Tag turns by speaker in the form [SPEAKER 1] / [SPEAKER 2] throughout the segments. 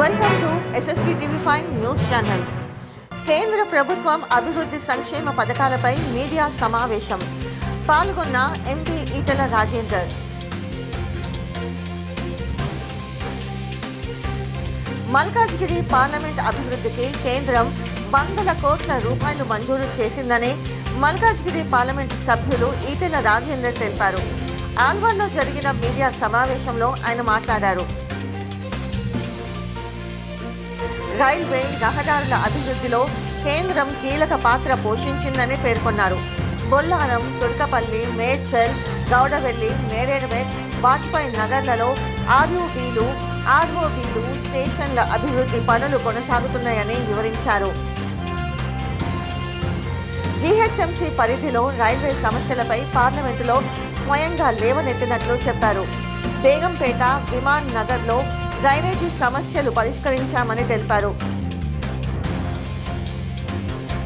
[SPEAKER 1] Welcome to SSV TV5 news channel. కేంద్ర ప్రభుత్వం అభివృద్ధి సంక్షేమ పథకాలపై మీడియా సమావేశం. పాల్గొన్న ఎంపీ ఈటెల రాజేందర్. మల్కాజ్గిరి పార్లమెంట్ అభివృద్ధికి కేంద్రం వందల కోట్ల రూపాయలు మంజూరు చేసిందని మల్కాజ్గిరి పార్లమెంట్ సభ్యులు ఈటెల రాజేందర్ తెలిపారు. ఆల్వాల్లో జరిగిన మీడియా సమావేశంలో ఆయన మాట్లాడారు. రైల్వే రహదారుల అభివృద్ధిలో కేంద్రం కీలక పాత్ర పోషించిందని పేర్కొన్నారు. బొల్లారం, తుర్కపల్లి, మేడ్చల్, గౌడవెల్లి, నేరేడుమెట్, వాజ్పేయి నగర్లలో ఆర్ఓబీలు స్టేషన్ల అభివృద్ధి పనులు కొనసాగుతున్నాయని వివరించారు. జీహెచ్ఎంసీ పరిధిలో రైల్వే సమస్యలపై పార్లమెంటులో స్వయంగా లేవనెత్తినట్లు చెప్పారు. బేగంపేట, విమాన్ నగర్లో డ్రైనేజీ సమస్యలు పరిష్కరించామని తెలిపారు.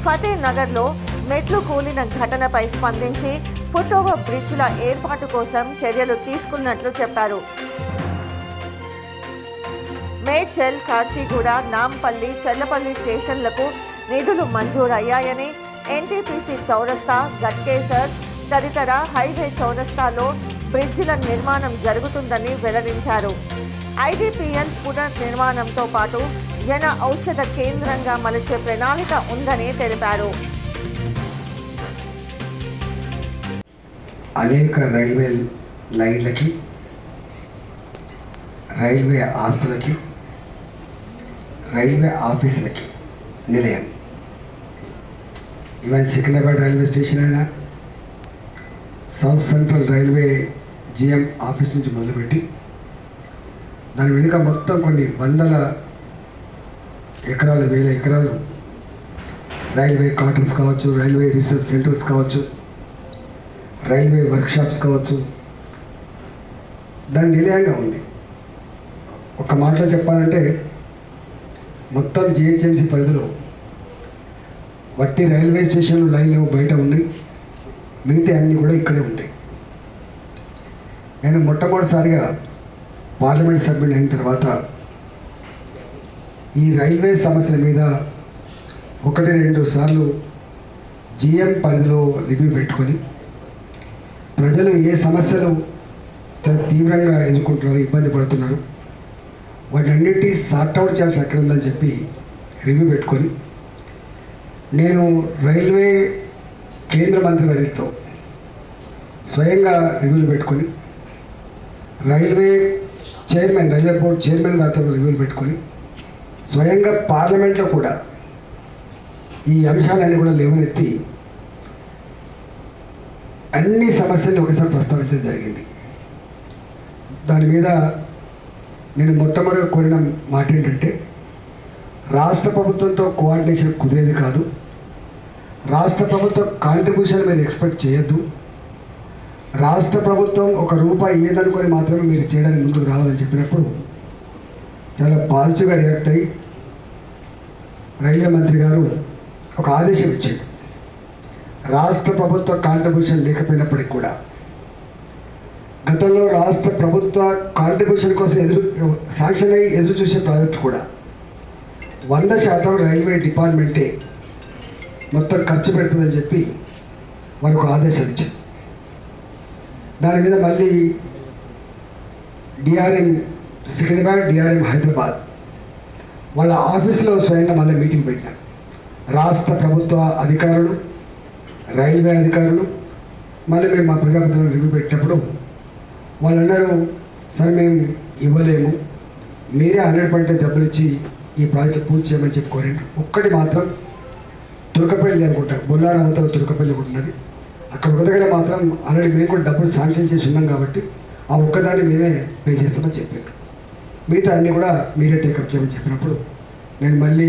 [SPEAKER 1] ఫతే నగర్లో మెట్లు కూలిన ఘటనపై స్పందించి ఫుట్ ఓవర్ బ్రిడ్జ్ల ఏర్పాటు కోసం చర్యలు తీసుకున్నట్లు చెప్పారు. మేడ్చల్, కాచిగూడ, నాంపల్లి, చల్లపల్లి స్టేషన్లకు నిధులు మంజూరయ్యాయని, ఎన్టీపీసీ చౌరస్తా, గట్కేసర్ తదితర హైవే చౌరస్తాలో బ్రిడ్జిల నిర్మాణం జరుగుతుందని వెల్లడించారు. ఐడిపిఎల్ పునర్నిర్మాణంతో పాటు జన ఔషధ కేంద్రంగా మలిచే ప్రణాళిక ఉందని తెలిపారు.
[SPEAKER 2] అనేక రైల్వే లైన్లకి, రైల్వే ఆస్తులకి, రైల్వే ఆఫీసులకి నిలయం. ఈవెన్ సికింద్రాబాద్ రైల్వే స్టేషన్ అయినా, south central railway GM office నుంచి మొదలుపెట్టి దాని వెనుక మొత్తం కొన్ని వందల ఎకరాలు, వేల ఎకరాలు రైల్వే క్వార్టర్స్ కావచ్చు, రైల్వే రీసెర్చ్ సెంటర్స్ కావచ్చు, రైల్వే వర్క్షాప్స్ కావచ్చు, దాని నిలయంగా ఉంది. ఒక మాటలో చెప్పాలంటే మొత్తం జిహెచ్ఎంసీ పరిధిలో వట్టి రైల్వే స్టేషన్లు లైన్లు బయట ఉన్నాయి, మిగతా అన్నీ కూడా ఇక్కడే ఉంటాయి. నేను మొట్టమొదటిసారిగా పార్లమెంట్ సభ్యుడు అయిన తర్వాత ఈ రైల్వే సమస్యల మీద 1-2 సార్లు జిఎం పరిధిలో రివ్యూ పెట్టుకొని ప్రజలు ఏ సమస్యలు తీవ్రంగా ఎదుర్కొంటున్నారు, ఇబ్బంది పడుతున్నారు, వాటన్నిటి సార్ట్అవుట్ చేయాల్సిన అక్కడ ఉందని చెప్పి రివ్యూ పెట్టుకొని నేను రైల్వే కేంద్ర మంత్రి వారితో స్వయంగా రివ్యూలు పెట్టుకొని రైల్వే బోర్డు చైర్మన్ గారితో రివ్యూలు పెట్టుకొని స్వయంగా పార్లమెంట్లో కూడా ఈ అంశాలన్నీ కూడా లేవనెత్తి అన్ని సమస్యలను ఒకసారి ప్రస్తావించడం జరిగింది. దాని మీద నేను మొట్టమొదటిగా కోరిన మాట ఏంటంటే, రాష్ట్ర ప్రభుత్వంతో కోఆర్డినేషన్ కుదిరేది కాదు, రాష్ట్ర ప్రభుత్వం కాంట్రిబ్యూషన్ మీరు ఎక్స్పెక్ట్ చేయొద్దు, రాష్ట్ర ప్రభుత్వం ₹1 ఏదనుకొని మాత్రమే మీరు చేయడానికి ముందుకు రావాలని చెప్పినప్పుడు చాలా పాజిటివ్గా రియాక్ట్ అయ్యి రైల్వే మంత్రి గారు ఒక ఆదేశం ఇచ్చారు. రాష్ట్ర ప్రభుత్వ కాంట్రిబ్యూషన్ లేకపోయినప్పటికీ కూడా గతంలో రాష్ట్ర ప్రభుత్వ కాంట్రిబ్యూషన్ కోసం శాంక్షన్ అయ్యి ఎదురు చూసే ప్రాజెక్టు కూడా 100% రైల్వే డిపార్ట్మెంటే మొత్తం ఖర్చు పెడుతుందని చెప్పి వారు ఒక ఆదేశాలు ఇచ్చారు. దాని మీద మళ్ళీ డిఆర్ఎం సికింద్రాబాద్, డిఆర్ఎం హైదరాబాద్ వాళ్ళ ఆఫీసులో స్వయంగా మళ్ళీ మీటింగ్ పెట్టినారు. రాష్ట్ర ప్రభుత్వ అధికారులు, రైల్వే అధికారులు మళ్ళీ మేము మా ప్రజాప్రతినిధులను రివ్యూ పెట్టినప్పుడు వాళ్ళు అన్నారు, సరే మేము ఇవ్వలేము, మీరే 100% డబ్బులు ఇచ్చి ఈ ప్రాజెక్టు పూర్తి చేయమని చెప్పి కోరండి. ఒక్కటి మాత్రం తుర్కపల్లి అనుకుంటా, బొల్లారం అంతా తుర్కపల్లి ఉంటున్నది, అక్కడ ఒక దగ్గర మాత్రం ఆల్రెడీ మేము కూడా డబ్బులు శాంక్షన్ చేసి ఉన్నాం కాబట్టి ఆ ఒక్కదాన్ని మేమే పే చేస్తామని చెప్పారు, మిగతా అన్నీ కూడా మీరే టేకప్ చేయమని చెప్పినప్పుడు నేను మళ్ళీ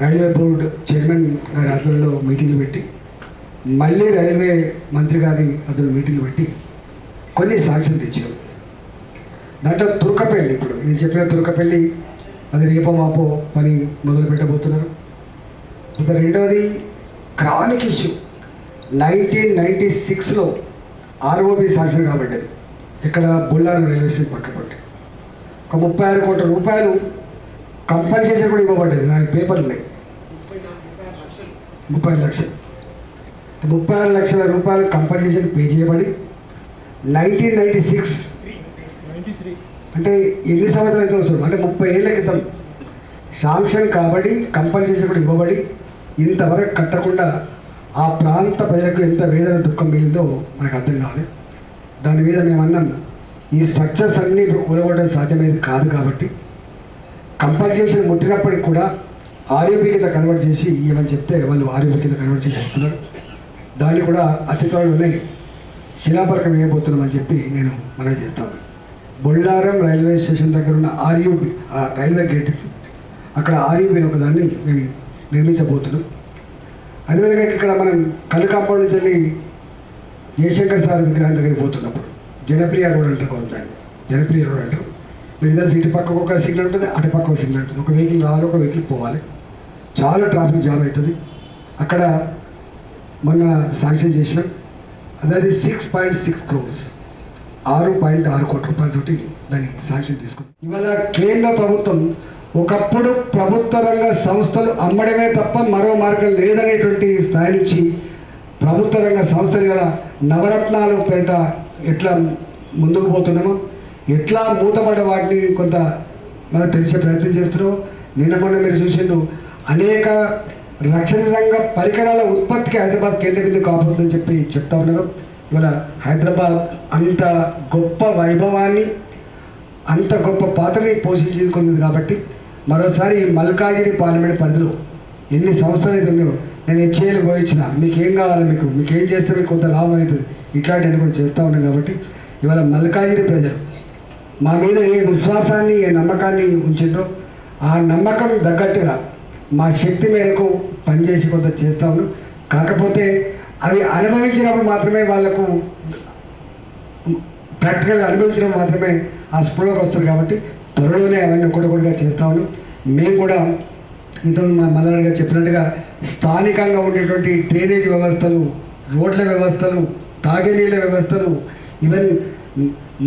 [SPEAKER 2] రైల్వే బోర్డు చైర్మన్ గారి ఆధ్వర్యంలో మీటింగ్లు పెట్టి మళ్ళీ రైల్వే మంత్రి గారి ఆధ్వర్యంలో మీటింగ్లు పెట్టి కొన్ని శాంక్షన్ తెచ్చాం. దాంట్లో తుర్కపల్లి, ఇప్పుడు నేను చెప్పిన తుర్కపల్లి అది రేపో మాపో పని మొదలు పెట్టబోతున్నారు. రెండవది క్రానిక్ ఇష్యూ 1996లో ఆర్ఓబి శాంక్షన్ కాబడ్డది. ఇక్కడ బొల్లారం రైల్వే స్టేషన్ పక్కపట్టి ఒక 36 కోట్ల రూపాయలు కంపల్సేషన్ కూడా ఇవ్వబడ్డది. నాకు పేపర్లు ఉన్నాయి. 36 లక్షలు 36 లక్షల రూపాయలు కంపల్సేషన్ పే చేయబడి 1996 అంటే ఎన్ని సంవత్సరాలు అయితే వస్తుంది అంటే 30 ఏళ్ళ క్రితం శాంక్షన్ కాబట్టి కంపల్సేషన్ కూడా ఇవ్వబడి ఇంతవరకు కట్టకుండా ఆ ప్రాంత ప్రజలకు ఎంత వేదన దుఃఖం మిగిలిందో మనకు అర్థం కావాలి. దాని మీద మేమన్నాం ఈ స్ట్రక్చర్స్ అన్నీ ఇప్పుడు కూలగొట్టడం సాధ్యమేది కాదు కాబట్టి కంపల్సేషన్ ముట్టినప్పటికి కూడా ఆర్యూపీ కింద కన్వర్ట్ చేసి ఇవ్వమని చెప్తే వాళ్ళు ఆర్యూపీ కింద కన్వర్ట్ చేసి ఇస్తున్నారు. దాన్ని కూడా అతి త్వరలోనే శిలాపలకం వేయబోతున్నామని చెప్పి నేను మనవి చేస్తాను. బొల్లారం రైల్వే స్టేషన్ దగ్గర ఉన్న ఆర్యూపీ రైల్వే గేట్ అక్కడ ఆర్యూపీని ఒకదాన్ని మేము నిర్మించబోతున్నాం. అదేవిధంగా ఇక్కడ మనం కళ్ళు కాంపౌండ్ నుంచి వెళ్ళి జయశంకర్ సార్ విగ్రహం దగ్గరికి పోతున్నప్పుడు జనప్రియ రోడ్ అంటారు కొందాన్ని, జనప్రియ రోడ్ అంటారు. మీరు ఇద్దరు ఇటు పక్కకు ఒక సిగ్నల్ ఉంటుంది, అటు పక్క ఒక సిగ్నల్ ఉంటుంది. ఒక వెహికల్ రావాలి, ఒక వెహికల్ పోవాలి. చాలా ట్రాఫిక్ జామ్ అవుతుంది. అక్కడ మొన్న శాంక్షన్ చేసినాం. అదే 6.6 crores 6.6 కోట్ల రూపాయలతోటి దాన్ని శాంక్షన్ తీసుకుంది. ఇవాళ కేంద్ర ప్రభుత్వం ఒకప్పుడు ప్రభుత్వ రంగ సంస్థలు అమ్మడమే తప్ప మరో మార్గం లేదనేటువంటి స్థాయి నుంచి ప్రభుత్వ రంగ సంస్థలు గల నవరత్నాలు పేట ఎట్లా ముందుకు పోతున్నామో, ఎట్లా మూతపడ్డ వాటిని కొంత మనకు తెలిసే ప్రయత్నం చేస్తున్నాం. నిన్న మొన్న మీరు చూసిండు అనేక రక్షణ రంగ పరికరాల ఉత్పత్తికి హైదరాబాద్ కేంద్ర బిందువు కాబోతుందని చెప్పి చెప్తా ఉన్నారు. ఇవాళ హైదరాబాద్ అంత గొప్ప వైభవాన్ని అంత గొప్ప పాత్రని పోషించుకుంది కాబట్టి మరోసారి మల్కాజిగిరి పార్లమెంట్ పరిధిలో ఎన్ని సంవత్సరాలు అయితే ఉన్నాయో నేను హెచ్ఏలు పోయించిన మీకేం కావాలి, మీకేం చేస్తే మీకు కొంత లాభం అవుతుంది, ఇట్లాంటివన్నీ కూడా చేస్తూ ఉన్నాం. కాబట్టి ఇవాళ మల్కాజిగిరి ప్రజలు మా మీద ఏ విశ్వాసాన్ని ఏ నమ్మకాన్ని ఉంచిండ్రో ఆ నమ్మకం తగ్గట్టుగా మా శక్తి మేరకు పనిచేసి కొంత చేస్తూ ఉన్నాం. కాకపోతే అవి అనుభవించినప్పుడు మాత్రమే వాళ్ళకు ప్రాక్టికల్గా అనుభవించినప్పుడు మాత్రమే ఆ స్పృహలోకి వస్తారు. కాబట్టి త్వరలోనే అవన్నీ ఒకటిగా చేస్తా ఉన్నాం. మేము కూడా ఇంత మల్లారెడ్డి గారు చెప్పినట్టుగా స్థానికంగా ఉండేటువంటి డ్రైనేజ్ వ్యవస్థలు, రోడ్ల వ్యవస్థలు, తాగే నీళ్ళ వ్యవస్థలు, ఈవెన్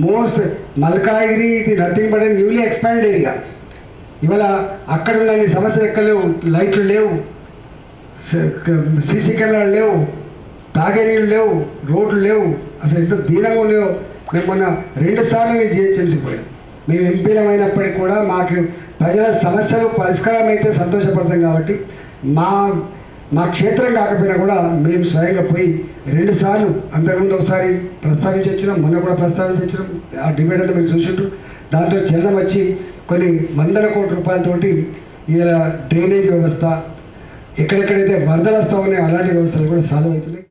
[SPEAKER 2] మోస్ట్ మల్కాజిగిరి ఇది nothing but newly expand area. ఇవాళ అక్కడ ఉన్న సమస్యలు ఎక్కడ లేవు, లైట్లు లేవు, సీసీ కెమెరాలు లేవు, తాగే నీళ్ళు లేవు, రోడ్లు లేవు, అసలు ఎంతో దీనంగా లేవు. మేము మొన్న 2 సార్లు నేను జిహెచ్ఎంసీ పోయాం. మేము ఎంపీలమైనప్పటికీ కూడా మాకు ప్రజల సమస్యలు పరిష్కారం అయితే సంతోషపడతాం. కాబట్టి మా క్షేత్రం కాకపోయినా కూడా మేము స్వయంగా పోయి 2 సార్లు అంతకుముందు ఒకసారి ప్రస్తావించి వచ్చినాం, మొన్న కూడా ప్రస్తావించి వచ్చినాం. ఆ డిబేట్ అంతా మీరు చూసిండ్రు. దాంట్లో చంద్రం వచ్చి కొన్ని 100 కోట్ల రూపాయలతోటి ఇలా డ్రైనేజ్ వ్యవస్థ, ఎక్కడెక్కడైతే వరదలు వస్తూ ఉన్నాయో అలాంటి వ్యవస్థలు కూడా సాల్వ్ అవుతున్నాయి.